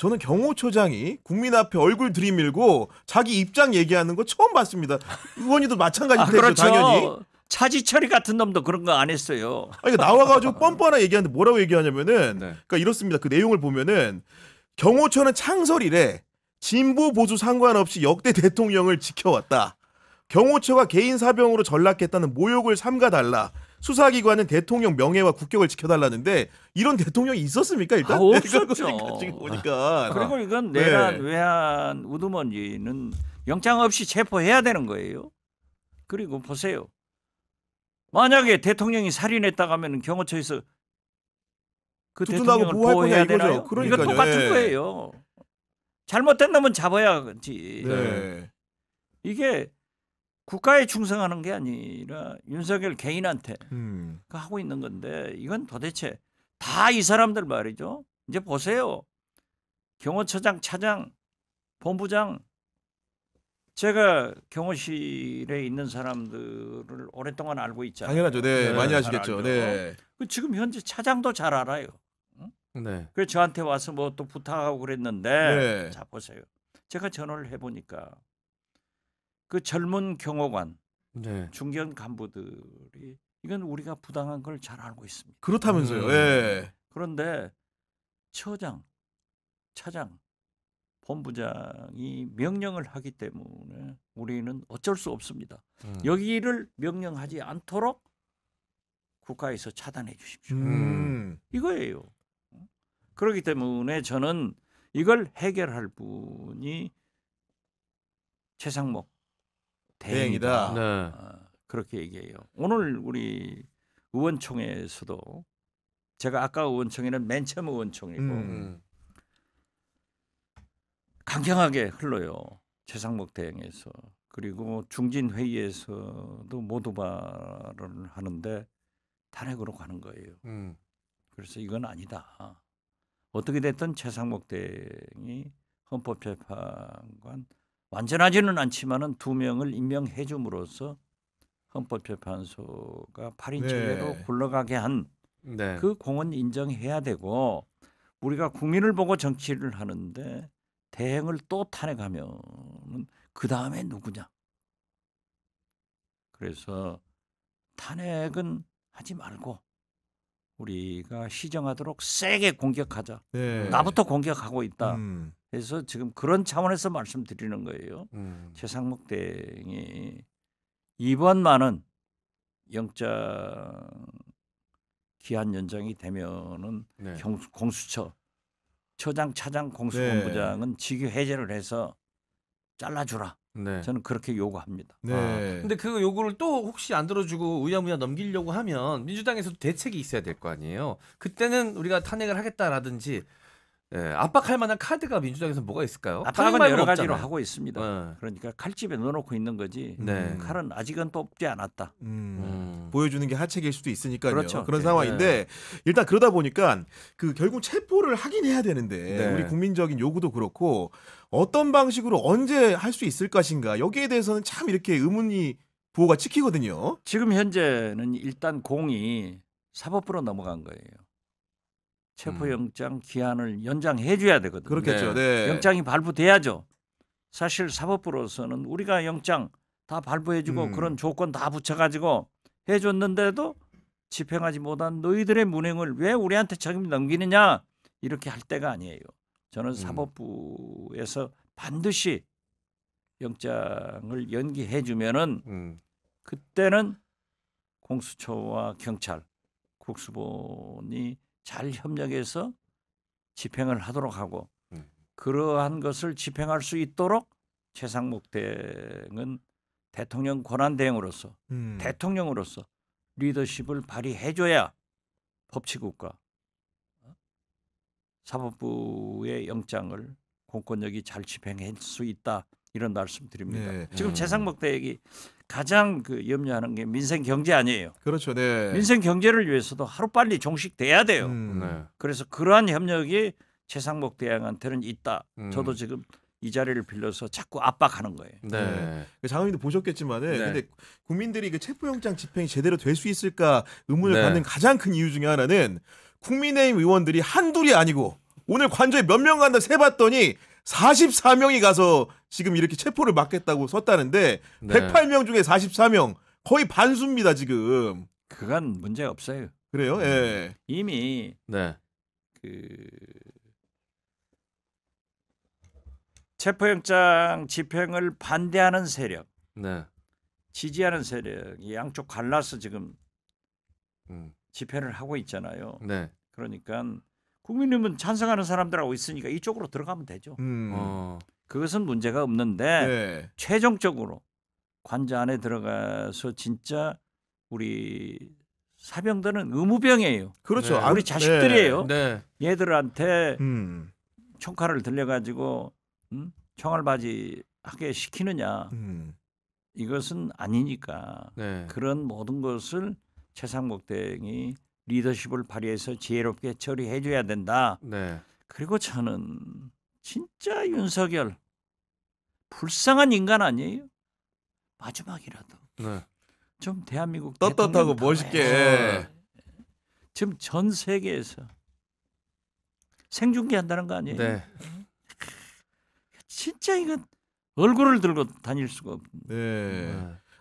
저는 경호처장이 국민 앞에 얼굴 들이밀고 자기 입장 얘기하는 거 처음 봤습니다. 의원님도 마찬가지겠죠, 그렇죠. 당연히. 차지철이 같은 놈도 그런 거 안 했어요. 아니, 나와가지고 뻔뻔하게 얘기하는데 뭐라고 얘기하냐면은, 그러니까 이렇습니다. 그 내용을 보면은 경호처는 창설이래. 진보 보수 상관없이 역대 대통령을 지켜왔다. 경호처가 개인 사병으로 전락했다는 모욕을 삼가달라. 수사기관은 대통령 명예와 국격을 지켜달라는데 이런 대통령이 있었습니까 일단? 없었죠. 지금 보니까. 그리고 이건 내란, 외환, 우두머리는 영장 없이 체포해야 되는 거예요. 그리고 보세요. 만약에 대통령이 살인했다고 하면 경호처에서 그 대통령을 보호해야 되나요? 그러니까요. 이거 똑같은 거예요. 잘못된 놈은 잡아야지. 네. 이게 국가에 충성하는 게 아니라 윤석열 개인한테 하고 있는 건데 이건 도대체 다 이 사람들 말이죠. 이제 보세요. 경호처장, 차장, 본부장 제가 경호실에 있는 사람들을 오랫동안 알고 있잖아요. 당연하죠. 네, 많이 아시겠죠. 네. 지금 현재 차장도 잘 알아요. 네. 그래서 저한테 와서 뭐 또 부탁하고 그랬는데 네. 자 보세요. 제가 전화를 해보니까 그 젊은 경호관, 네. 중견 간부들이 이건 우리가 부당한 걸 잘 알고 있습니다. 그렇다면서요. 네. 그런데 처장, 차장, 본부장이 명령을 하기 때문에 우리는 어쩔 수 없습니다. 여기를 명령하지 않도록 국가에서 차단해 주십시오. 이거예요. 그렇기 때문에 저는 이걸 해결할 분이 최상목 대행이다. 네. 그렇게 얘기해요. 오늘 우리 의원총회에서도 제가 아까 의원총회는 맨 처음 의원총회고 강경하게 흘러요. 최상목 대행에서. 그리고 중진회의에서도 모두 발언을 하는데 탄핵으로 가는 거예요. 그래서 이건 아니다. 어떻게 됐든 최상목 대행이 헌법재판관 완전하지는 않지만은 2명을 임명해 줌으로써 헌법재판소가 8인 체제로 굴러가게 한 그 공은 인정해야 되고 우리가 국민을 보고 정치를 하는데 대행을 또 탄핵하면 그 다음에 누구냐. 그래서 탄핵은 하지 말고 우리가 시정하도록 세게 공격하자. 네. 나부터 공격하고 있다. 그래서 지금 그런 차원에서 말씀드리는 거예요. 최상목 대행이 이번만은 영장 기한 연장이 되면은 공수처 처장, 차장, 공수본부장은 직위 해제를 해서 잘라주라. 저는 그렇게 요구합니다. 근데 그 요구를 또 혹시 안 들어주고 우야무야 넘기려고 하면 민주당에서도 대책이 있어야 될 거 아니에요. 그때는 우리가 탄핵을 하겠다라든지 압박할 만한 카드가 민주당에서 뭐가 있을까요? 압박은 여러 가지로 하고 있습니다. 그러니까 칼집에 넣어놓고 있는 거지 칼은 아직은 뽑지 않았다. 보여주는 게 하책일 수도 있으니까요. 그렇죠. 그런 상황인데 일단 그러다 보니까 그 결국 체포를 하긴 해야 되는데 우리 국민적인 요구도 그렇고 어떤 방식으로 언제 할 수 있을 것인가 여기에 대해서는 참 이렇게 의문이 부호가 찍히거든요. 지금 현재는 일단 공이 사법부로 넘어간 거예요. 체포영장 기한을 연장해 줘야 되거든요. 그렇겠죠. 네. 영장이 발부돼야죠. 사실 사법부로서는 우리가 영장 다 발부해 주고 그런 조건 다 붙여가지고 해줬는데도 집행하지 못한 너희들의 문행을 왜 우리한테 책임 넘기느냐 이렇게 할 때가 아니에요. 저는 사법부에서 반드시 영장을 연기해 주면은 그때는 공수처와 경찰, 국수본이 잘 협력해서 집행을 하도록 하고 그러한 것을 집행할 수 있도록 최상목 대행은 대통령 권한대행으로서 대통령으로서 리더십을 발휘해줘야 법치국가 사법부의 영장을 공권력이 잘 집행할 수 있다 이런 말씀드립니다. 지금 최상목 대행이 가장 그 염려하는 게 민생 경제 아니에요. 그렇죠. 네. 민생 경제를 위해서도 하루빨리 종식돼야 돼요. 그래서 그러한 협력이 최상목 대행한테는 있다. 저도 지금 이 자리를 빌려서 자꾸 압박하는 거예요. 장관님도 보셨겠지만은 근데 국민들이 그 체포영장 집행이 제대로 될 수 있을까 의문을 갖는 가장 큰 이유 중에 하나는 국민의힘 의원들이 한둘이 아니고 오늘 관저에 몇 명 간다 세봤더니 44명이 가서 지금 이렇게 체포를 막겠다고 섰다는데 네. 108명 중에 44명 거의 반수입니다 지금. 그건 문제 없어요. 그래요? 예. 이미 네. 그 체포영장 집행을 반대하는 세력, 네. 지지하는 세력이 양쪽 갈라서 지금 음. 집회를 하고 있잖아요. 네. 그러니까 국민의힘은 찬성하는 사람들하고 있으니까 이쪽으로 들어가면 되죠. 그것은 문제가 없는데 네. 최종적으로 관저 안에 들어가서 진짜 우리 사병들은 의무병이에요. 그렇죠. 네. 안- 우리 자식들이에요. 네. 얘들한테 음. 총칼을 들려가지고 총알바지 하게 시키느냐 이것은 아니니까 네. 그런 모든 것을 최상목 대행이 리더십을 발휘해서 지혜롭게 처리해 줘야 된다. 네. 그리고 저는 진짜 윤석열 불쌍한 인간 아니에요? 마지막이라도 네. 좀 대한민국 떳떳하고 대통령 멋있게. 다워야지. 지금 전 세계에서 생중계한다는 거 아니에요? 네. 진짜 이건 얼굴을 들고 다닐 수가 없. 네.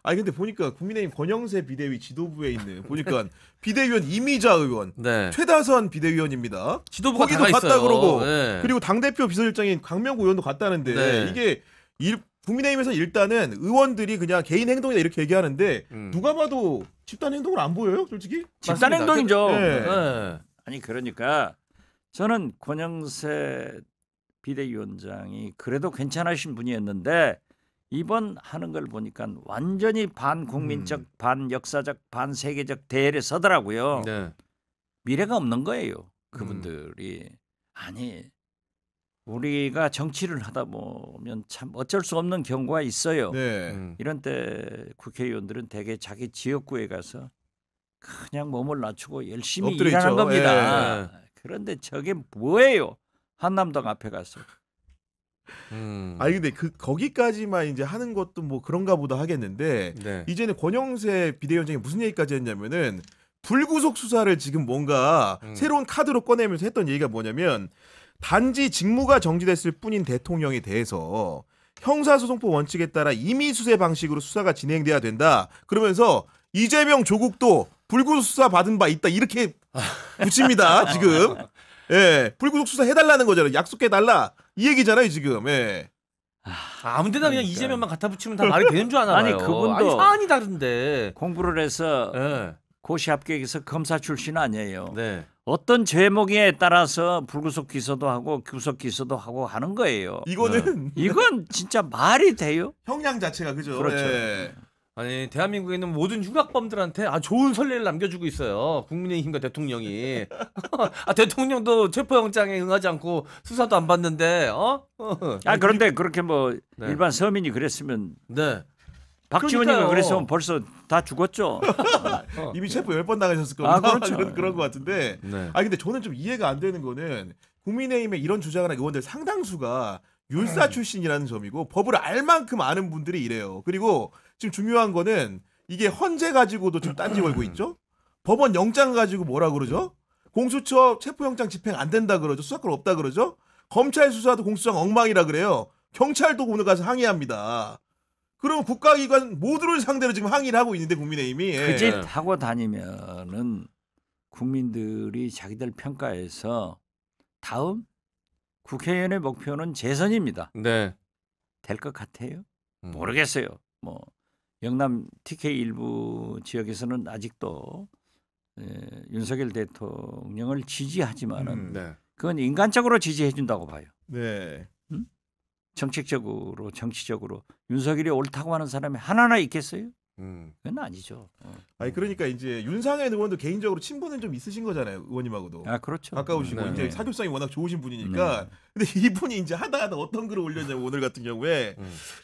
아니 근데 보니까 국민의힘 권영세 비대위 지도부에 있는 보니까 비대위원 이미자 의원, 네. 최다선 비대위원입니다. 지도부가 거기도 다 갔다 있어요. 그러고 네. 그리고 당대표 비서실장인 강명구 의원도 갔다는데 네. 이게 국민의힘에서 일단은 의원들이 그냥 개인 행동이다 이렇게 얘기하는데 누가 봐도 집단 행동을 안 보여요, 솔직히? 집단 맞습니다. 행동이죠. 네. 네. 아니 그러니까 저는 권영세 비대위원장이 그래도 괜찮으신 분이었는데 이번 하는 걸 보니까 완전히 반국민적, 반역사적, 반세계적 대열에 서더라고요. 네. 미래가 없는 거예요. 그분들이. 아니 우리가 정치를 하다 보면 참 어쩔 수 없는 경우가 있어요. 네. 이런 때 국회의원들은 대개 자기 지역구에 가서 그냥 몸을 낮추고 열심히 엎드려 일하는 있죠. 겁니다. 예. 그런데 저게 뭐예요? 한남동 앞에 가서. 아니 근데 거기까지만 이제 하는 것도 뭐 그런가 보다 하겠는데 네. 이제는 권영세 비대위원장이 무슨 얘기까지 했냐면은 불구속 수사를 지금 뭔가 새로운 카드로 꺼내면서 했던 얘기가 뭐냐면 단지 직무가 정지됐을 뿐인 대통령에 대해서 형사소송법 원칙에 따라 임의 수사 방식으로 수사가 진행돼야 된다. 그러면서 이재명 조국도 불구속 수사 받은 바 있다 이렇게 붙입니다. 지금 예 불구속 수사 해달라는 거잖아요. 약속해달라 이 얘기잖아요 지금. 예. 아무데나 그냥 그러니까. 이재명만 갖다 붙이면 다 말이 되는 줄 아나 봐요. 아니, 그분도 사안이 다른데. 공부를 해서 네. 고시 합격해서 검사 출신 아니에요. 네. 어떤 죄목에 따라서 불구속 기소도 하고 구속 기소도 하고 하는 거예요. 이거는 이건 진짜 말이 돼요? 형량 자체가 그죠. 그렇죠. 예. 아니 대한민국에 있는 모든 흉악범들한테 좋은 선례를 남겨주고 있어요. 국민의힘과 대통령이. 대통령도 체포영장에 응하지 않고 수사도 안 받는데 그런데 그렇게 뭐 네. 일반 서민이 그랬으면 네. 박지원이가 그러니까요. 그랬으면 벌써 다 죽었죠. 이미 체포 10번 당하셨을 겁니다. 그렇죠. 그런 것 같은데. 네. 근데 저는 좀 이해가 안 되는 거는 국민의힘의 이런 주장을 한 의원들 상당수가 율사 출신이라는 점이고 법을 알 만큼 아는 분들이 이래요. 그리고 지금 중요한 거는 이게 헌재 가지고도 지금 딴지 걸고 있죠. 법원 영장 가지고 뭐라 그러죠? 공수처 체포영장 집행 안 된다 그러죠. 수사권 없다 그러죠. 검찰 수사도 공수처장 엉망이라 그래요. 경찰도 오늘 가서 항의합니다. 그럼 국가기관 모두를 상대로 지금 항의를 하고 있는데 국민의힘이 그 짓 하고 다니면은 국민들이 자기들 평가해서 다음 국회의원의 목표는 재선입니다. 네. 될 것 같아요? 모르겠어요. 뭐 영남 TK 일부 지역에서는 아직도 윤석열 대통령을 지지하지만은 네. 그건 인간적으로 지지해 준다고 봐요. 네. 정책적으로 정치적으로 윤석열이 옳다고 하는 사람이 하나나 있겠어요? 그건 아니죠. 아니 그러니까 이제 윤상현 의원도 개인적으로 친분은 좀 있으신 거잖아요. 의원님하고도. 그렇죠. 가까우시고 네. 이제 사교성이 워낙 좋으신 분이니까. 근데 이분이 이제 하다 어떤 글을 올렸냐면 오늘 같은 경우에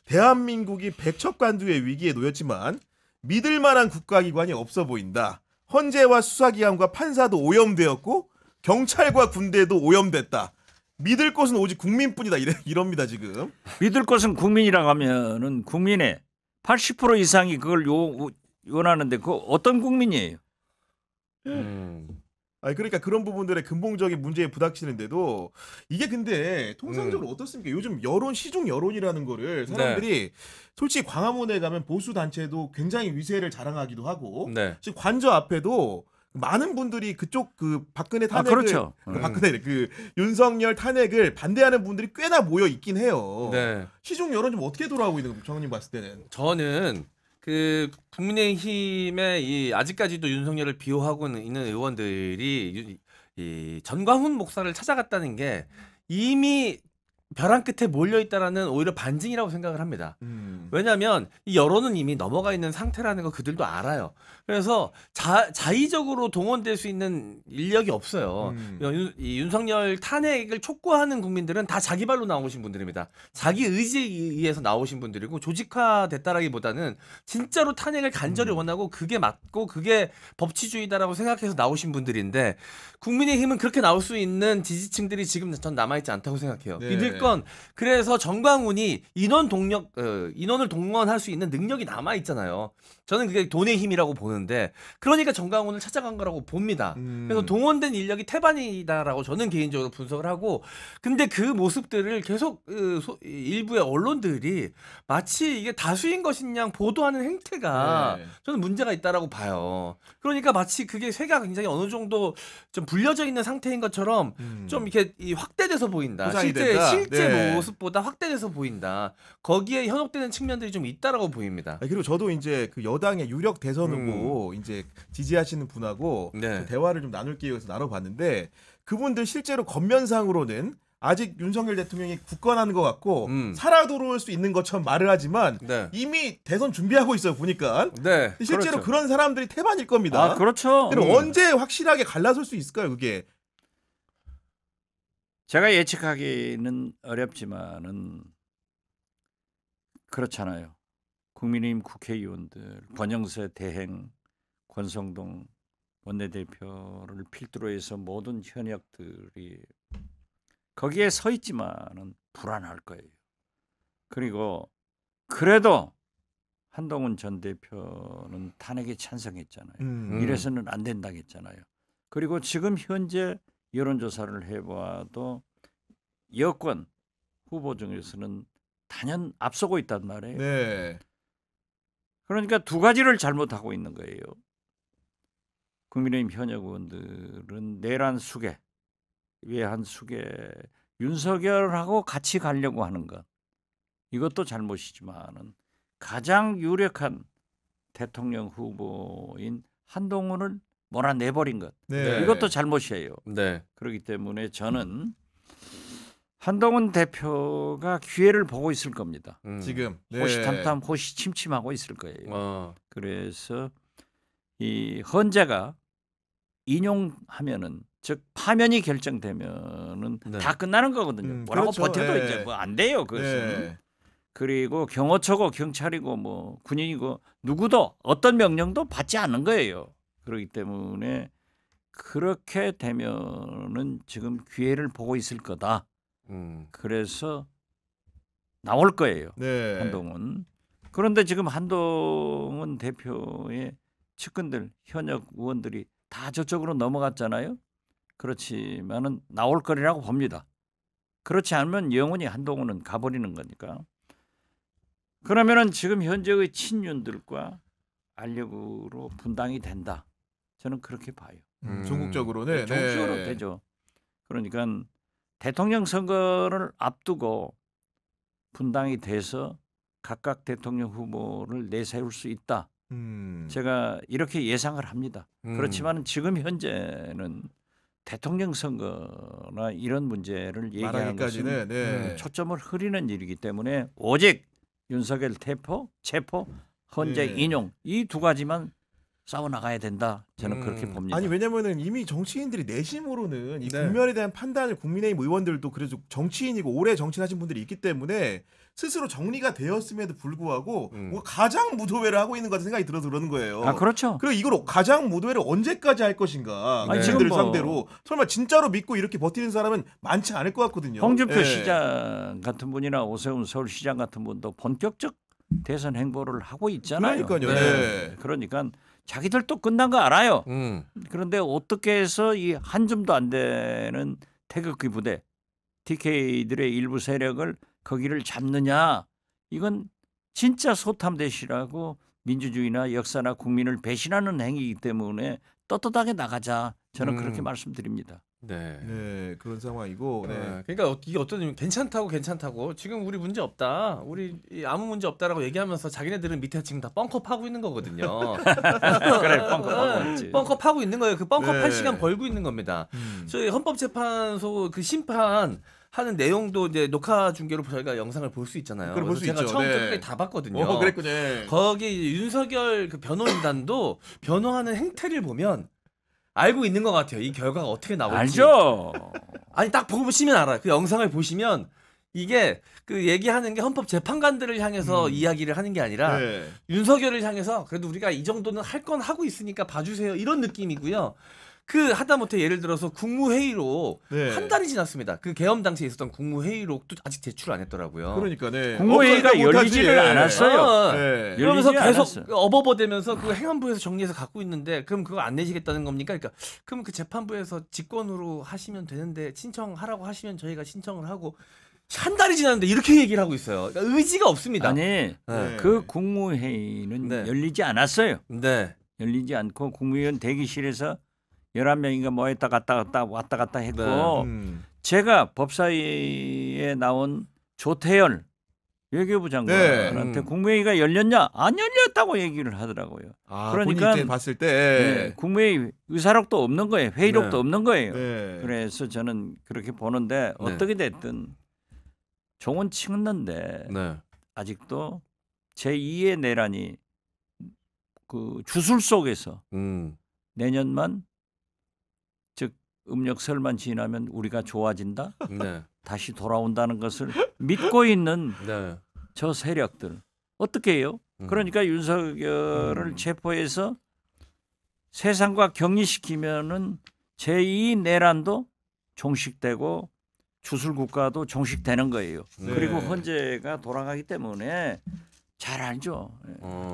대한민국이 백척간두의 위기에 놓였지만 믿을 만한 국가기관이 없어 보인다. 헌재와 수사기관과 판사도 오염되었고 경찰과 군대도 오염됐다. 믿을 것은 오직 국민뿐이다. 이럽니다 지금. 믿을 것은 국민이라고 하면은 국민의 80% 이상이 그걸 원하는데 그 어떤 국민이에요? 아니 그러니까 그런 부분들의 근본적인 문제에 부닥치는데도 이게 근데 통상적으로 어떻습니까? 요즘 여론 시중 여론이라는 거를 사람들이 솔직히 광화문에 가면 보수 단체도 굉장히 위세를 자랑하기도 하고 네. 지금 관저 앞에도 많은 분들이 그쪽 그 박근혜 탄핵을 그렇죠. 박근혜 그 윤석열 탄핵을 반대하는 분들이 꽤나 모여 있긴 해요. 네. 시중 여론 좀 어떻게 돌아가고 있는 거죠? 정원님 봤을 때는. 저는 그 국민의힘의 이 아직까지도 윤석열을 비호하고 있는 의원들이 이 전광훈 목사를 찾아갔다는 게 이미 벼랑 끝에 몰려 있다라는 오히려 반증이라고 생각을 합니다. 왜냐하면 이 여론은 이미 넘어가 있는 상태라는 거 그들도 알아요. 그래서 자의적으로 동원될 수 있는 인력이 없어요. 이 윤석열 탄핵을 촉구하는 국민들은 다 자기 발로 나오신 분들입니다. 자기 의지에 의해서 나오신 분들이고 조직화됐다라기보다는 진짜로 탄핵을 간절히 원하고 그게 맞고 그게 법치주의다라고 생각해서 나오신 분들인데 국민의힘은 그렇게 나올 수 있는 지지층들이 지금 전 남아있지 않다고 생각해요. 네. 믿을 건 그래서 정광훈이 인원을 동원할 수 있는 능력이 남아 있잖아요. 저는 그게 돈의 힘이라고 보는데 그러니까 정광훈을 찾아간 거라고 봅니다. 그래서 동원된 인력이 태반이다라고 저는 개인적으로 분석을 하고 근데 그 모습들을 계속 일부의 언론들이 마치 이게 다수인 것인 양 보도하는 행태가 네. 저는 문제가 있다라고 봐요. 그러니까 마치 그게 쇠가 굉장히 어느 정도 좀 불려져 있는 상태인 것처럼 좀 이렇게 확대돼서 보인다. 포장이 된다. 실제 네. 모습보다 확대돼서 보인다. 거기에 현혹되는 측면들이 좀 있다라고 보입니다. 아니, 그리고 저도 이제 그 여당의 유력 대선 후보 이제 지지하시는 분하고 네. 그 대화를 좀 나눌 기회에서 나눠봤는데 그분들 실제로 겉면상으로는 아직 윤석열 대통령이 굳건한 것 같고 살아 돌아올 수 있는 것처럼 말을 하지만 네. 이미 대선 준비하고 있어요 보니까. 네. 실제로 그렇죠. 그런 사람들이 태반일 겁니다. 아, 그렇죠. 그럼 언제 확실하게 갈라설 수 있을까요, 그게? 제가 예측하기는 어렵지만은 그렇잖아요. 국민의힘 국회의원들, 권영세 대행, 권성동 원내대표를 필두로 해서 모든 현역들이 거기에 서 있지만은 불안할 거예요. 그리고 그래도 한동훈 전 대표는 탄핵에 찬성했잖아요. 이래서는 안 된다고 했잖아요. 그리고 지금 현재 여론조사를 해봐도 여권 후보 중에서는 단연 앞서고 있단 말이에요. 네. 그러니까 두 가지를 잘못하고 있는 거예요. 국민의힘 현역 의원들은 내란 수계, 외환 수계, 윤석열하고 같이 가려고 하는 것. 이것도 잘못이지만은 가장 유력한 대통령 후보인 한동훈을 몰아내버린 것. 네. 이것도 잘못이에요. 네. 그렇기 때문에 저는 한동훈 대표가 기회를 보고 있을 겁니다. 지금 호시탐탐 호시침침하고 있을 거예요. 어. 그래서 이 헌재가 인용하면은 즉 파면이 결정되면은 네. 다 끝나는 거거든요. 뭐라고 그렇죠. 버텨도 네. 이제 뭐 안 돼요. 그것은. 네. 그리고 경호처고 경찰이고 뭐 군인이고 누구도 어떤 명령도 받지 않는 거예요. 그렇기 때문에 그렇게 되면은 지금 기회를 보고 있을 거다. 그래서 나올 거예요. 네. 한동훈. 그런데 지금 한동훈 대표의 측근들 현역 의원들이 다 저쪽으로 넘어갔잖아요. 그렇지만은 나올 거리라고 봅니다. 그렇지 않으면 영원히 한동훈은 가버리는 거니까. 그러면은 지금 현재의 친윤들과 알력으로 분당이 된다. 저는 그렇게 봐요. 전국적으로는 전국적으로 네. 되죠. 그러니까 대통령 선거를 앞두고 분당이 돼서 각각 대통령 후보를 내세울 수 있다. 제가 이렇게 예상을 합니다. 그렇지만 지금 현재는 대통령 선거나 이런 문제를 얘기하는 것은 말하기까지는 네. 초점을 흐리는 일이기 때문에 오직 윤석열 체포, 헌재 네. 인용 이 두 가지만 싸워 나가야 된다. 저는 그렇게 봅니다. 아니 왜냐면은 이미 정치인들이 내심으로는 이 네. 국면에 대한 판단을 국민의힘 의원들도 그래도 정치인이고 오래 정치하신 분들이 있기 때문에 스스로 정리가 되었음에도 불구하고 뭐 가장 무도회를 하고 있는 것 같은 생각이 들어서 그러는 거예요. 아 그렇죠. 그리고 이걸 가장 무도회를 언제까지 할 것인가? 아니, 국민들을 지금 뭐 상대로 설마 진짜로 믿고 이렇게 버티는 사람은 많지 않을 것 같거든요. 홍준표 예. 시장 같은 분이나 오세훈 서울시장 같은 분도 본격적 대선 행보를 하고 있잖아요. 그러니까요. 네. 네. 그러니까 자기들도 끝난 거 알아요. 그런데 어떻게 해서 이 한 줌도 안 되는 태극기 부대 TK들의 일부 세력을 거기를 잡느냐. 이건 진짜 소탐대시라고 민주주의나 역사나 국민을 배신하는 행위이기 때문에 떳떳하게 나가자. 저는 그렇게 말씀드립니다. 네. 네, 그런 상황이고. 네. 그러니까 이게 어떤 괜찮다고 지금 우리 문제 없다, 우리 아무 문제 없다라고 얘기하면서 자기네들은 밑에 지금 다 뻥커 파고 있는 거거든요. 그래, 뻥커 파고 있지. 뻥커 파고 있는 거예요. 그 뻥커 네. 팔 시간 벌고 있는 겁니다. 저희 헌법재판소 그 심판 하는 내용도 이제 녹화 중계로 저희가 영상을 볼 수 있잖아요. 그걸 볼 수 제가 있죠. 처음부터 네. 끝까지 다 봤거든요. 그랬군요. 거기 윤석열 그 변호인단도 변호하는 행태를 보면 알고 있는 것 같아요. 이 결과가 어떻게 나올지. 알죠. 아니 딱 보시면 알아요. 그 영상을 보시면 이게 그 얘기하는 게 헌법 재판관들을 향해서 이야기를 하는 게 아니라 네. 윤석열을 향해서 그래도 우리가 이 정도는 할 건 하고 있으니까 봐주세요. 이런 느낌이고요. 그 하다못해 예를 들어서 국무회의로 네. 한 달이 지났습니다. 그 계엄 당시에 있었던 국무회의록도 아직 제출 안 했더라고요. 그러니까 네. 국무회의가 없으니까 열리지를 못하지. 않았어요. 네. 그러면서 열리지 계속 않았어. 어버버대면서 그 행안부에서 정리해서 갖고 있는데 그럼 그거 안 내시겠다는 겁니까? 그러니까 그럼 그 재판부에서 직권으로 하시면 되는데 신청하라고 하시면 저희가 신청을 하고 한 달이 지났는데 이렇게 얘기를 하고 있어요. 그러니까 의지가 없습니다. 아니 네. 그 국무회의는 네. 열리지 않았어요. 네. 열리지 않고 국무위원 대기실에서 11명인가 뭐 했다 왔다 갔다 했고 제가 법사위에 나온 조태열 외교부 장관한테 네. 국무회의가 열렸냐? 안 열렸다고 얘기를 하더라고요. 아, 그러니까 본인이 봤을 때. 네, 국무회의 의사록도 없는 거예요. 회의록도 네. 없는 거예요. 네. 그래서 저는 그렇게 보는데 어떻게 됐든 종은 치는데 네. 아직도 제2의 내란이 그 주술 속에서 내년만 즉 음력설만 지나면 우리가 좋아진다. 네. 다시 돌아온다는 것을 믿고 있는 네. 저 세력들 어떻게 해요? 그러니까 윤석열을 체포해서 세상과 격리시키면은 제2 내란도 종식되고 주술국가도 종식되는 거예요. 네. 그리고 헌재가 돌아가기 때문에 잘 알죠.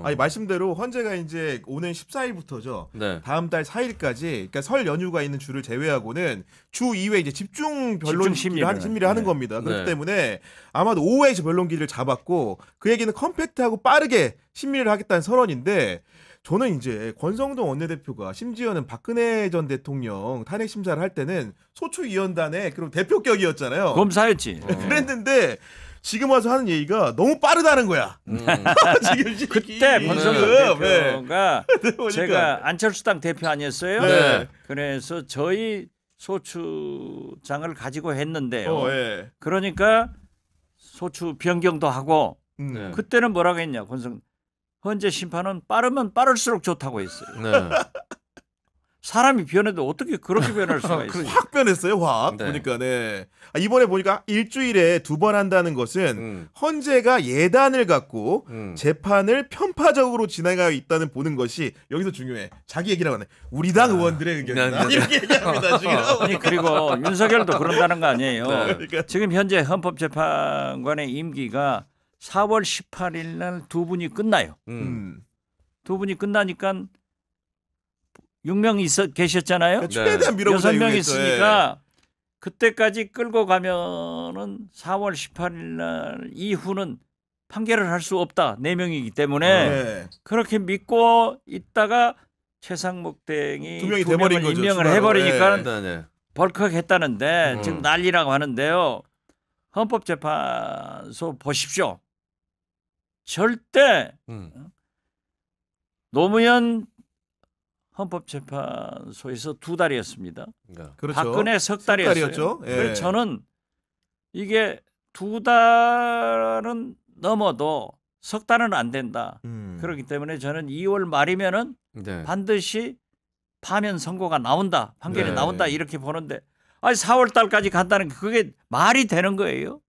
아니 말씀대로 헌재가 이제 오는 14일부터죠. 네. 다음 달 4일까지 그러니까 설 연휴가 있는 주를 제외하고는 주 2회 이제 집중 변론 심리를 하는 네. 겁니다. 그렇기 네. 때문에 아마도 오후에 변론기를 잡았고 그 얘기는 컴팩트하고 빠르게 심리를 하겠다는 선언인데 저는 이제 권성동 원내대표가 심지어는 박근혜 전 대통령 탄핵 심사를 할 때는 소추위원단의 그런 대표격이었잖아요. 검사였지. 그랬는데 지금 와서 하는 얘기가 너무 빠르다는 거야. 지금 그때 권성동 대표가 보니까. 제가 안철수당 대표 아니었어요? 네. 그래서 저희 소추장을 가지고 했는데요. 예. 그러니까 소추 변경도 하고 네. 그때는 뭐라고 했냐 권성 헌재 심판은 빠르면 빠를수록 좋다고 했어요. 네. 사람이 변해도 어떻게 그렇게 변할 수가 있어요? 확 변했어요, 확. 네. 보니까 네. 이번에 보니까 일주일에 2번 한다는 것은 헌재가 예단을 갖고 재판을 편파적으로 진행하고 있다는 보는 것이 여기서 중요해. 자기 얘기라고 하네. 우리 당 의원들의 의견이다. 네. 이렇게 얘기합니다, 지금. 아니 그리고 윤석열도 그런다는 거 아니에요. 그러니까. 지금 현재 헌법재판관의 임기가 4월 18일 날 두 분이 끝나요. 두 분이 끝나니까 6명 계셨잖아요. 최대한 밀어보자 6명 이거겠죠. 있으니까 그때까지 끌고 가면은 4월 18일 날 이후는 판결을 할 수 없다. 4명이기 때문에 네. 그렇게 믿고 있다가 최상목 땡이 두 명이 두 돼버린 명을 거죠, 임명을 추가로. 해버리니까 네. 네. 벌컥 했다는데 지금 난리라고 하는데요. 헌법재판소 보십시오. 절대 노무현 헌법재판소에서 2달이었습니다. 그러니까. 그렇죠. 박근혜 석 달이었어요. 달이었죠. 예. 그래서 저는 이게 2달은 넘어도 석 달은 안 된다. 그렇기 때문에 저는 2월 말이면은 네. 반드시 파면 선고가 나온다. 판결이 네. 나온다. 이렇게 보는데 아니 4월 달까지 간다는 게 그게 말이 되는 거예요?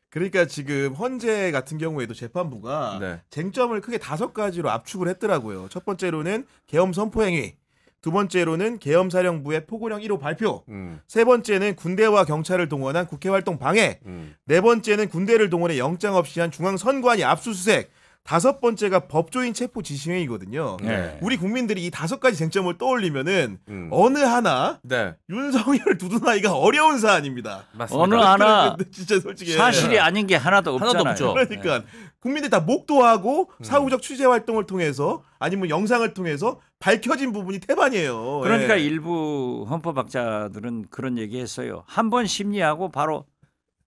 그러니까 지금 헌재 같은 경우에도 재판부가 네. 쟁점을 크게 5가지로 압축을 했더라고요. 첫 번째로는 계엄 선포행위, 두 번째로는 계엄사령부의 포고령 1호 발표, 세 번째는 군대와 경찰을 동원한 국회 활동 방해, 네 번째는 군대를 동원해 영장 없이 한 중앙선관위 압수수색, 5번째가 법조인 체포 지시행위거든요. 네. 우리 국민들이 이 5가지 쟁점을 떠올리면은 음. 어느 하나 네. 윤석열을 두둔하기가 어려운 사안입니다. 맞습니다. 어느 하나 진짜 솔직히 사실이 아닌 게 하나도 하나도 없잖아요. 없죠. 그러니까 국민들 다 목도하고 사후적 취재 활동을 통해서 아니면 영상을 통해서 밝혀진 부분이 태반이에요. 그러니까 예. 일부 헌법학자들은 그런 얘기했어요. 한 번 심리하고 바로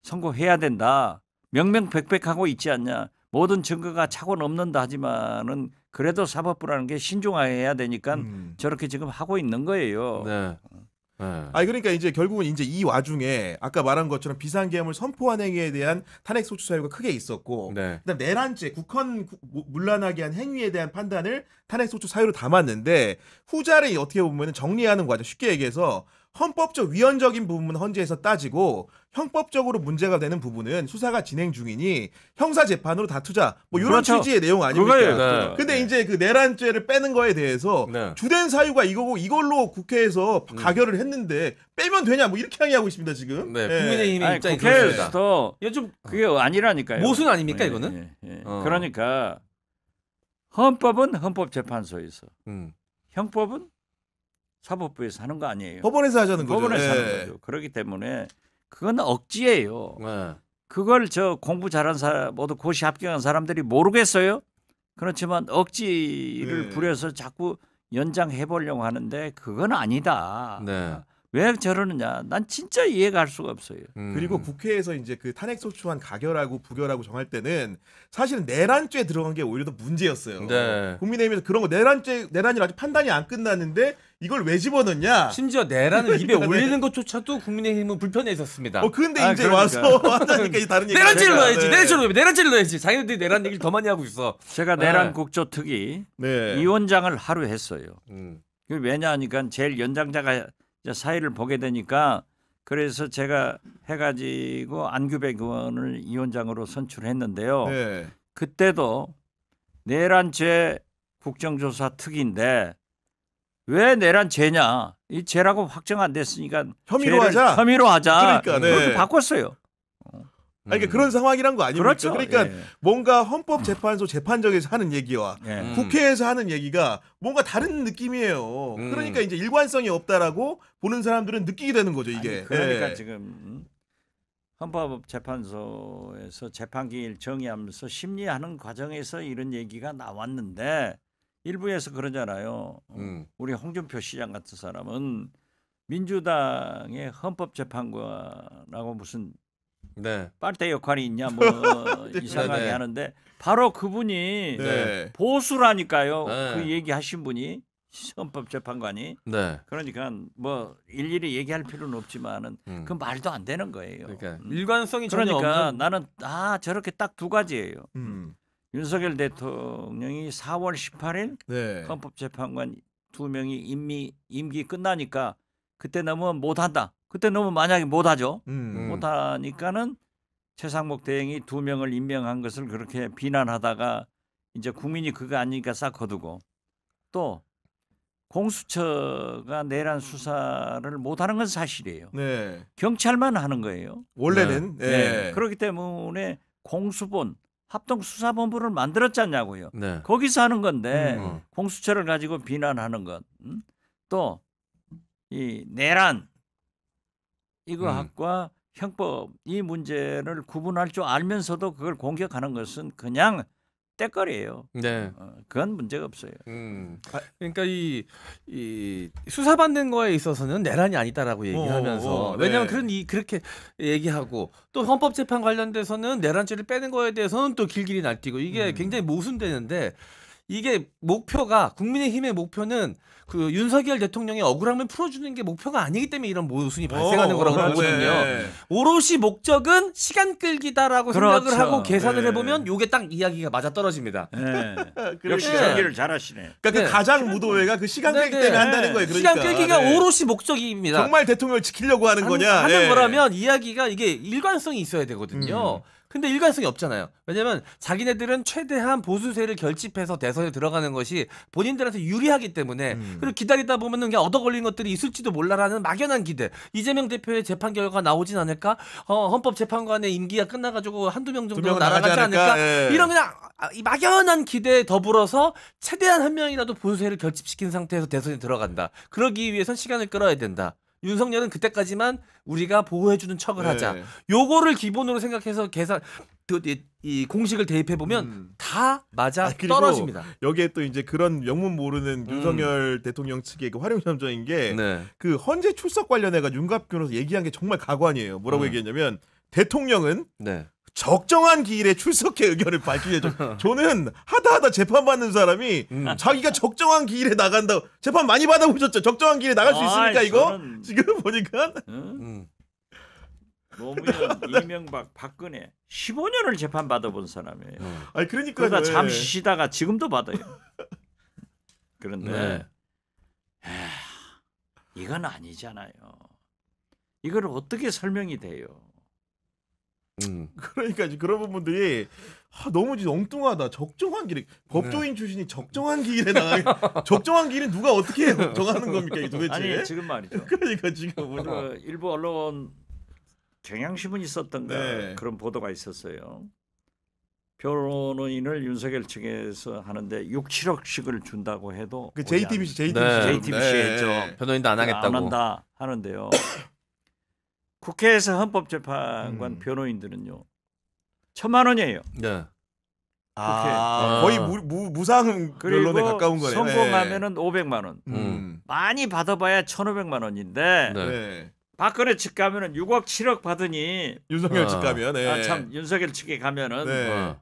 선고해야 된다. 명명백백하고 있지 않냐. 모든 증거가 착오 넘는다 하지만은 그래도 사법부라는 게 신중해야 되니까 저렇게 지금 하고 있는 거예요. 네. 네. 아니 그러니까 이제 결국은 이제 이 와중에 아까 말한 것처럼 비상계엄을 선포한 행위에 대한 탄핵 소추 사유가 크게 있었고, 네. 그다음 내란죄 국헌 문란하게 한 행위에 대한 판단을 탄핵 소추 사유로 담았는데 후자를 어떻게 보면 정리하는 과정, 쉽게 얘기해서 헌법적 위헌적인 부분은 헌재에서 따지고 형법적으로 문제가 되는 부분은 수사가 진행 중이니 형사 재판으로 다투자. 뭐 이런 그렇죠. 취지의 내용 아닙니까? 그거예요. 네. 근데 이제 그 내란죄를 빼는 거에 대해서 네. 주된 사유가 이거고 이걸로 국회에서 가결을 했는데 빼면 되냐 뭐 이렇게 항의하고 있습니다 지금. 네. 예. 국민의힘의 아니, 입장이 그렇습니다. 국회에서도 이거 좀 그게 아니라니까요. 모순 아닙니까, 예, 이거는? 예, 예. 어. 그러니까 헌법은 헌법재판소에서, 형법은 사법부에서 하는 거 아니에요. 법원에서 하자는 거죠. 법원에서 예. 하는 거죠. 그렇기 때문에 그건 억지예요. 네. 그걸 저 공부 잘한 사람 모두 고시 합격한 사람들이 모르겠어요. 그렇지만 억지를 네. 부려서 자꾸 연장해 보려고 하는데 그건 아니다. 네. 왜 저러느냐? 난 진짜 이해가 할 수가 없어요. 그리고 국회에서 이제 그 탄핵 소추안 가결하고 부결하고 정할 때는 사실은 내란죄 들어간 게 오히려 더 문제였어요. 네. 국민의힘에서 그런 거 내란이 아직 판단이 안 끝났는데 이걸 왜 집어넣냐? 심지어 내란을 입에 네. 올리는 것조차도 국민의힘은 불편해 있었습니다. 근데 아, 이제 그러니까. 와서 하자니까 이제 다른 얘기. 내란죄를 넣어야지. 네. 내란죄를 넣어야지. 자기들이 내란 얘기를 더 많이 하고 있어. 제가 네. 내란 국조특위 네. 위원장을 하루 했어요. 음. 그게 왜냐하니까 제일 연장자가 이제 사회를 보게 되니까 그래서 제가 해가지고 안규백 의원을 위원장으로 선출했는데요. 네. 그때도 내란죄 국정조사 특위인데 왜 내란죄냐? 이 죄라고 확정 안 됐으니까 혐의로 죄를 하자. 혐의로 하자. 그러니까, 네. 그렇게 바꿨어요. 아니, 그러니까 그런 상황이란 거 아닙니까? 그렇죠. 그러니까 예. 뭔가 헌법재판소 재판정에서 하는 얘기와 예. 국회에서 하는 얘기가 뭔가 다른 느낌이에요. 그러니까 이제 일관성이 없다라고 보는 사람들은 느끼게 되는 거죠, 이게. 아니, 그러니까 예. 지금 헌법재판소에서 재판기일 정의하면서 심리하는 과정에서 이런 얘기가 나왔는데 일부에서 그러잖아요. 우리 홍준표 시장 같은 사람은 민주당의 헌법재판관하고 무슨 네. 빨대 역할이 있냐 뭐 이상하게 네. 하는데 바로 그분이 네. 보수라니까요. 네. 그 얘기하신 분이 헌법재판관이. 네. 그러니까 뭐 일일이 얘기할 필요는 없지만은 음. 그 말도 안 되는 거예요. 그러니까 일관성이 전혀 그러니까 없는. 나는 저렇게 딱 두 가지예요. 윤석열 대통령이 4월 18일 네. 헌법재판관 2명이 임기 끝나니까 그때 넘으면 못한다. 그때 넘으면 만약에 못하죠. 못하니까는 최상목 대행이 2명을 임명한 것을 그렇게 비난하다가 이제 국민이 그거 아니니까 싹 거두고 또 공수처가 내란 수사를 못하는 건 사실이에요. 네. 경찰만 하는 거예요. 원래는. 네. 네. 그렇기 때문에 공수본 합동수사본부를 만들었잖냐고요. 네. 거기서 하는 건데 음. 공수처를 가지고 비난하는 것. 또 이 내란 이거 학과 형법 이 문제를 구분할 줄 알면서도 그걸 공격하는 것은 그냥 때거리예요. 네. 그건 문제가 없어요. 그러니까 이 수사받는 거에 있어서는 내란이 아니다라고 얘기하면서 네. 왜냐하면 그렇게 얘기하고 또 헌법재판 관련돼서는 내란죄를 빼는 거에 대해서는 또 길길이 날뛰고 이게 굉장히 모순되는데 이게 목표가 국민의힘의 목표는 그 윤석열 대통령의 억울함을 풀어주는 게 목표가 아니기 때문에 이런 모순이 발생하는 거라고 보거든요. 네. 오롯이 목적은 시간 끌기다라고 그렇죠. 생각을 하고 계산을 네. 해보면 요게 딱 이야기가 맞아 떨어집니다. 네. 그러니까 역시 연기를 잘하시네. 그 네. 가장 무도회가 그 시간 끌기 네, 때문에 네. 한다는 거예요. 그러니까. 시간 끌기가 네. 오롯이 목적입니다. 정말 대통령을 지키려고 하는 거냐? 하는 네. 거라면 이야기가 이게 일관성이 있어야 되거든요. 근데 일관성이 없잖아요. 왜냐면 자기네들은 최대한 보수세를 결집해서 대선에 들어가는 것이 본인들한테 유리하기 때문에 그리고 기다리다 보면은 그냥 얻어 걸린 것들이 있을지도 몰라라는 막연한 기대. 이재명 대표의 재판 결과가 나오진 않을까? 헌법재판관의 임기가 끝나가지고 한두 명 정도 명은 날아가지 나가지 않을까? 않을까? 예. 이런 그냥 이 막연한 기대에 더불어서 최대한 한 명이라도 보수세를 결집시킨 상태에서 대선에 들어간다. 그러기 위해선 시간을 끌어야 된다. 윤석열은 그때까지만 우리가 보호해주는 척을 하자. 네. 요거를 기본으로 생각해서 계산 이 공식을 대입해 보면 다 맞아 그리고 떨어집니다. 여기에 또 이제 그런 명문 모르는 윤석열 대통령 측의 그 활용점정인 게 네. 그 헌재 출석 관련해가 윤갑 변호사 얘기한 게 정말 가관이에요. 뭐라고 얘기했냐면 대통령은 네. 적정한 기일에 출석해 의견을 밝히죠. 저는 하다 재판받는 사람이 자기가 적정한 기일에 나간다고 재판 많이 받아보셨죠? 적정한 기일에 나갈 수 있습니까 이거? 저는, 지금 보니까 노무현, 이명박, 박근혜 15년을 재판 받아본 사람이에요. 아니 그러니까 그러다 잠시 쉬다가 지금도 받아요. 그런데 네. 이건 아니잖아요. 이걸 어떻게 설명이 돼요? 그러니까 이제 그런 부분들이 너무 이제 엉뚱하다. 적정한 기일에 법조인 출신이 적정한 기일에 나가 적정한 기일은 누가 어떻게 정하는 겁니까 이게 도대체? 아니 지금 말이죠. 그러니까 지금 뭐죠? 그 일부 언론 경향신문이 썼던가 네. 그런 보도가 있었어요. 변호인을 윤석열 측에서 하는데 6, 7억씩을 준다고 해도 그 오지 않- JTBC 네. JTBC 했죠. 변호인도 안 하겠다고. 안 한다 하는데요. 국회에서 헌법재판관 변호인들은요 1,000만 원이에요. 네. 거의 무상 변론에 그리고 가까운 거네요. 성공하면은 500만 원. 네. 많이 받아봐야 1,500만 원인데 네. 네. 박근혜 측 가면은 6억 7억 받으니 윤석열 측 가면 아, 참 윤석열 측에 가면은 네.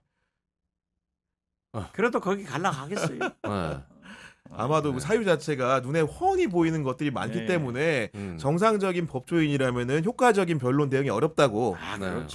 그래도 거기 갈라가겠어요. 네. 아마도 그 사유 자체가 눈에 훤히 보이는 것들이 많기 네. 때문에 정상적인 법조인이라면은 효과적인 변론 대응이 어렵다고 아, 네. 그렇죠.